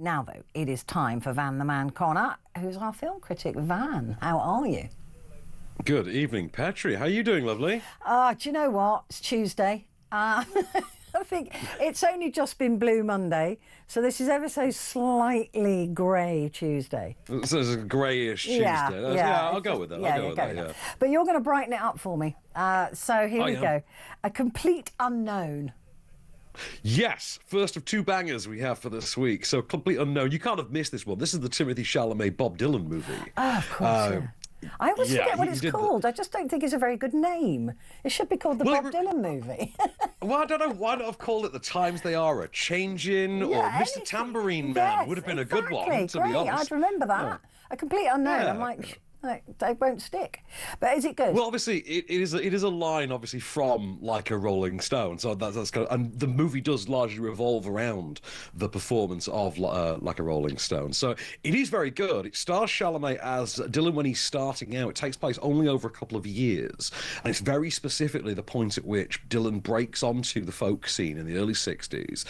Now, though, it is time for Van the Man Connor, who's our film critic. Van, how are you? Good evening, Petrie. How are you doing, lovely? Do you know what? It's Tuesday. I think it's only just been Blue Monday, so this is ever so slightly grey Tuesday. So it's a greyish Tuesday. Yeah, I'll go with that. I'll go with that, yeah. But you're going to brighten it up for me. So here we go. A complete unknown. Yes, first of two bangers we have for this week. So, Complete Unknown. You can't have missed this one. This is the Timothée Chalamet Bob Dylan movie. Oh, of course, I always forget what it's called. I just don't think it's a very good name. It should be called the Bob Dylan movie. Well, I don't know. Why not have called it The Times They Are a Changin', or Mr. Tambourine Man would have been a good one, to be honest. I'd remember that. Yeah. A Complete Unknown. I'm like... They won't stick. But is it good? Well, obviously, it is a line, obviously, from Like a Rolling Stone. So that's kind of, and the movie does largely revolve around the performance of Like a Rolling Stone. So it is very good. It stars Chalamet as Dylan when he's starting out. It takes place only over a couple of years, and it's very specifically the point at which Dylan breaks onto the folk scene in the early '60s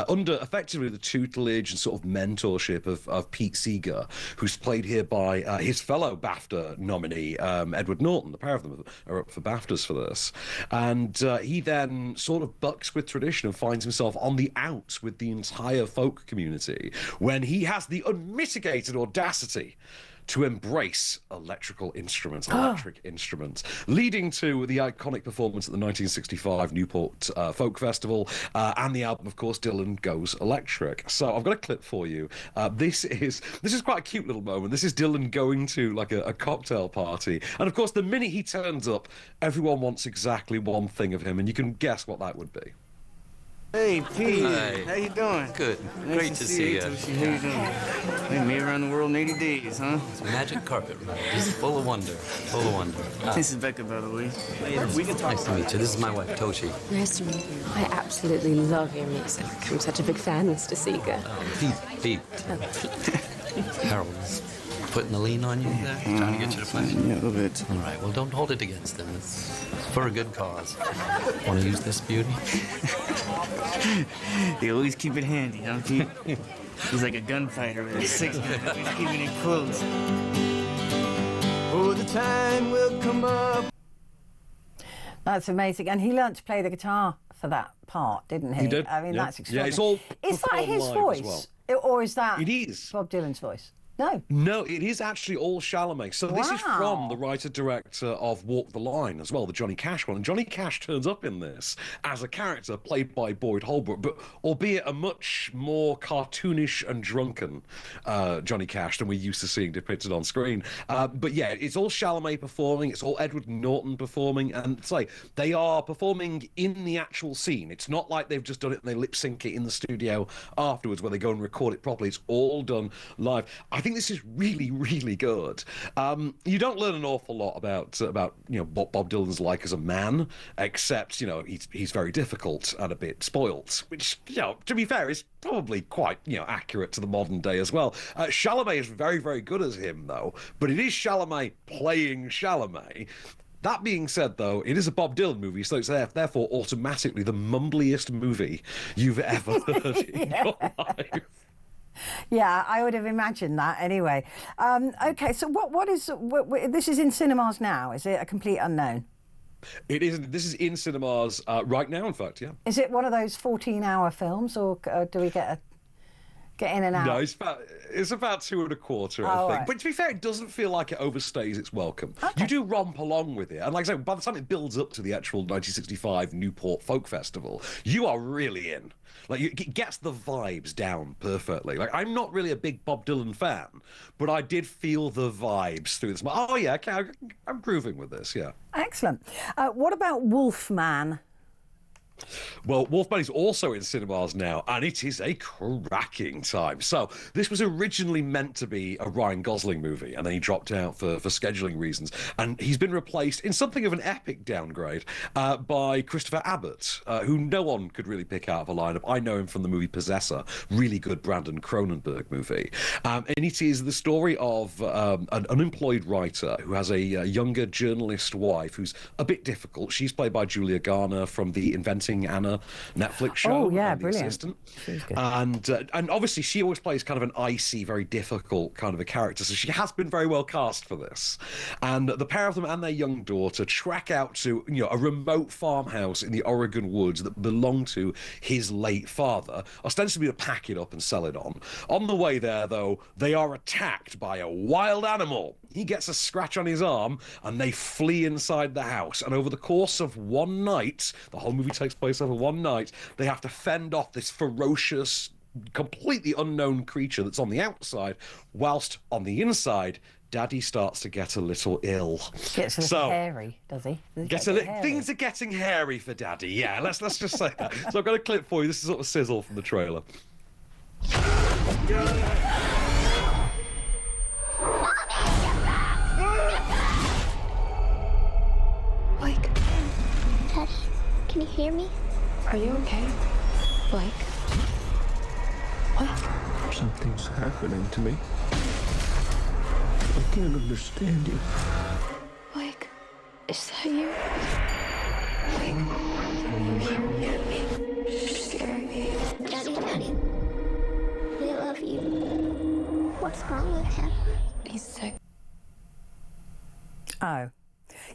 under effectively the tutelage and sort of mentorship of Pete Seeger, who's played here by his fellow BAFTA nominee, Edward Norton. The pair of them are up for BAFTAs for this. And he then sort of bucks with tradition and finds himself on the outs with the entire folk community when he has the unmitigated audacity to embrace electric instruments, leading to the iconic performance at the 1965 Newport Folk Festival and the album, of course, Dylan Goes Electric. So I've got a clip for you. This is quite a cute little moment. This is Dylan going to like a cocktail party, and of course, the minute he turns up, everyone wants exactly one thing of him, and you can guess what that would be. Hey, Pete. Hi. How you doing? Good. Nice Great to see you. How you doing? We made around the world in 80 days, huh? It's a magic carpet ride. Just full of wonder. Full of wonder. This is Becca, by the way. We can talk. Nice to meet you. This is my wife, Toshi. Nice to meet you. I absolutely love your music. I'm such a big fan, Mr. Seeger. Pete. Harold is putting the lean on you there? Trying to get you to play? Yeah, a little bit. All right, well, don't hold it against him. It's for a good cause. Want to use this beauty? They always keep it handy, huh, Pete? He's like a gunfighter with a six-gun, always keeping it close. Oh, the time will come up. That's amazing. And he learnt to play the guitar for that part, didn't he? He did. I mean, that's extraordinary. Yeah, it's all Is that his voice? Well. Or is that It is. Bob Dylan's voice? No, it is actually all Chalamet. So this is from the writer-director of Walk the Line as well, the Johnny Cash one. And Johnny Cash turns up in this as a character played by Boyd Holbrook, but albeit a much more cartoonish and drunken Johnny Cash than we're used to seeing depicted on screen. But yeah, it's all Chalamet performing, it's all Edward Norton performing, and it's like they are performing in the actual scene. It's not like they've just done it and they lip-sync it in the studio afterwards where they go and record it properly. It's all done live. I think this is really, really good. You don't learn an awful lot about what Bob Dylan's like as a man, except he's very difficult and a bit spoilt, which to be fair is probably quite accurate to the modern day as well. Chalamet is very, very good as him though, but it is Chalamet playing Chalamet. That being said, though, it is a Bob Dylan movie, so it's therefore automatically the mumbliest movie you've ever heard in your life. Yeah, I would have imagined that anyway. Okay, so this is in cinemas now, is it? A Complete Unknown? It is. This is in cinemas right now, in fact, yeah. Is it one of those 14-hour films, or do we get in and out? No, it's about 2 1/4, I think. Right. But to be fair, it doesn't feel like it overstays its welcome. Okay. You do romp along with it. And like I say, by the time it builds up to the actual 1965 Newport Folk Festival, you are really in. Like, it gets the vibes down perfectly. Like, I'm not really a big Bob Dylan fan, but I did feel the vibes through this. Oh, yeah, okay, I'm grooving with this, yeah. Excellent. What about Wolfman? Well, Wolfman is also in cinemas now, and it is a cracking time. So this was originally meant to be a Ryan Gosling movie, and then he dropped out for scheduling reasons. And he's been replaced in something of an epic downgrade by Christopher Abbott, who no one could really pick out of a lineup. I know him from the movie Possessor, really good Brandon Cronenberg movie. And it is the story of an unemployed writer who has a younger journalist wife who's a bit difficult. She's played by Julia Garner from the Inventing Meeting Anna Netflix show. Oh, yeah, The brilliant. Assistant. She's good. And obviously she always plays kind of an icy, very difficult kind of a character, so she has been very well cast for this. And the pair of them and their young daughter trek out to a remote farmhouse in the Oregon woods that belonged to his late father, ostensibly to pack it up and sell it on. On the way there, though, they are attacked by a wild animal. He gets a scratch on his arm, and they flee inside the house. And over the course of one night, the whole movie takes place over one night, they have to fend off this ferocious, completely unknown creature that's on the outside, whilst on the inside, Daddy starts to get a little ill. Gets a little hairy, does he? Things are getting hairy for Daddy. Yeah, let's just say that. So I've got a clip for you. This is sort of sizzle from the trailer. Blake. Daddy, can you hear me? Are you okay? Blake? What? Something's happening to me. I can't understand you. Blake, is that you? Blake, you're scaring me. Daddy, we love you. What's wrong with him? He's sick. Oh.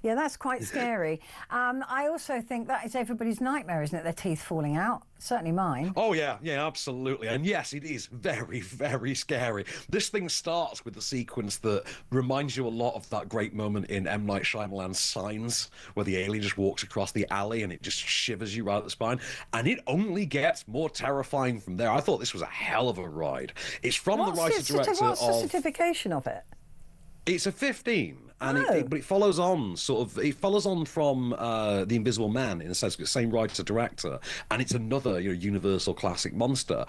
Yeah, that's quite scary. I also think that is everybody's nightmare, isn't it? Their teeth falling out. Certainly mine. Oh, yeah, absolutely. And yes, it is very, very scary. This thing starts with the sequence that reminds you a lot of that great moment in M. Night Shyamalan's Signs, where the alien just walks across the alley and it just shivers you right at the spine. And it only gets more terrifying from there. I thought this was a hell of a ride. It's from the writer-director of... What's the certification of it? It's a 15, and but it follows on from The Invisible Man in a sense. It's the same writer director, and it's another Universal classic monster.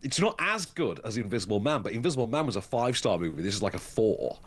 It's not as good as The Invisible Man, but Invisible Man was a 5-star movie. This is like a 4.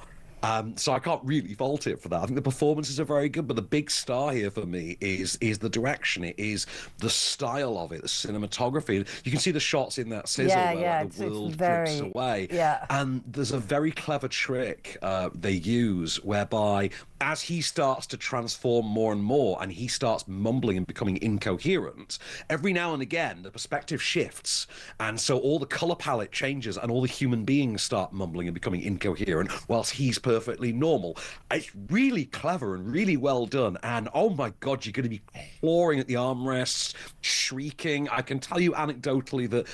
So I can't really fault it for that. I think the performances are very good, but the big star here for me is the direction. It is the style of it, the cinematography. You can see the shots in that sizzle where the world drifts away. Yeah. And there's a very clever trick they use whereby as he starts to transform more and more and he starts mumbling and becoming incoherent, every now and again the perspective shifts. And so all the color palette changes and all the human beings start mumbling and becoming incoherent whilst he's perfectly normal. It's really clever and really well done. And oh my God, you're going to be clawing at the armrests, shrieking. I can tell you anecdotally that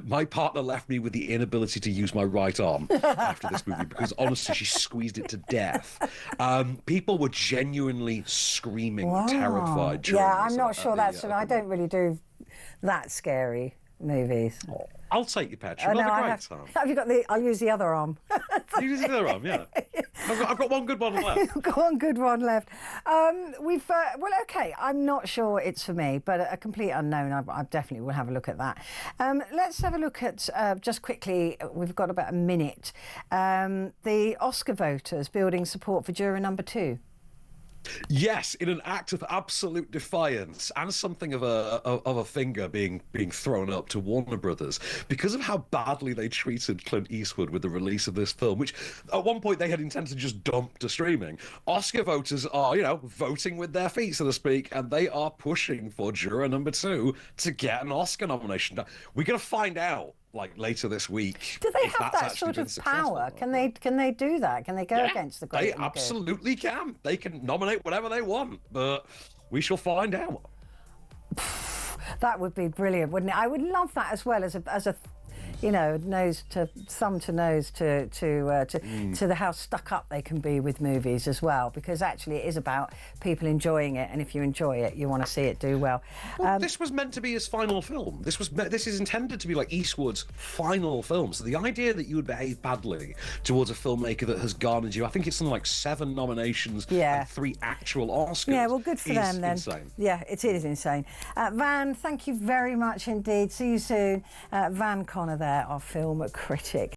my partner left me with the inability to use my right arm after this movie because honestly, she squeezed it to death. People were genuinely screaming, terrified. Yeah, I'm not sure that's... I don't really do that scary movies. I'll take you, Petrie. We'll have a great time. Have you got the... I'll use the other arm. You use the other arm, yeah. I've got one good one left. I've got one good one left. Well, okay, I'm not sure it's for me, but a complete unknown. I definitely will have a look at that. Let's have a look at, just quickly, we've got about a minute, the Oscar voters building support for juror number 2. Yes, in an act of absolute defiance and something of a finger being thrown up to Warner Brothers because of how badly they treated Clint Eastwood with the release of this film, which at one point they had intended to just dump to streaming. Oscar voters are, voting with their feet, so to speak, and they are pushing for juror number 2 to get an Oscar nomination. We're going to find out later this week. Do they have that sort of power? Can they do that? Can they go against the great? They absolutely can. They can nominate whatever they want, but we shall find out. That would be brilliant, wouldn't it? I would love that as well as a nose to thumb to nose to the how stuck up they can be with movies as well, because actually it is about people enjoying it, and if you enjoy it, you want to see it do well. This was meant to be his final film. This is intended to be like Eastwood's final film. So the idea that you would behave badly towards a filmmaker that has garnered you, I think it's something like 7 nominations and 3 actual Oscars. Yeah, well, good for them then. Insane. Yeah, it is insane. Van, thank you very much indeed. See you soon. Van Connor there, our film critic.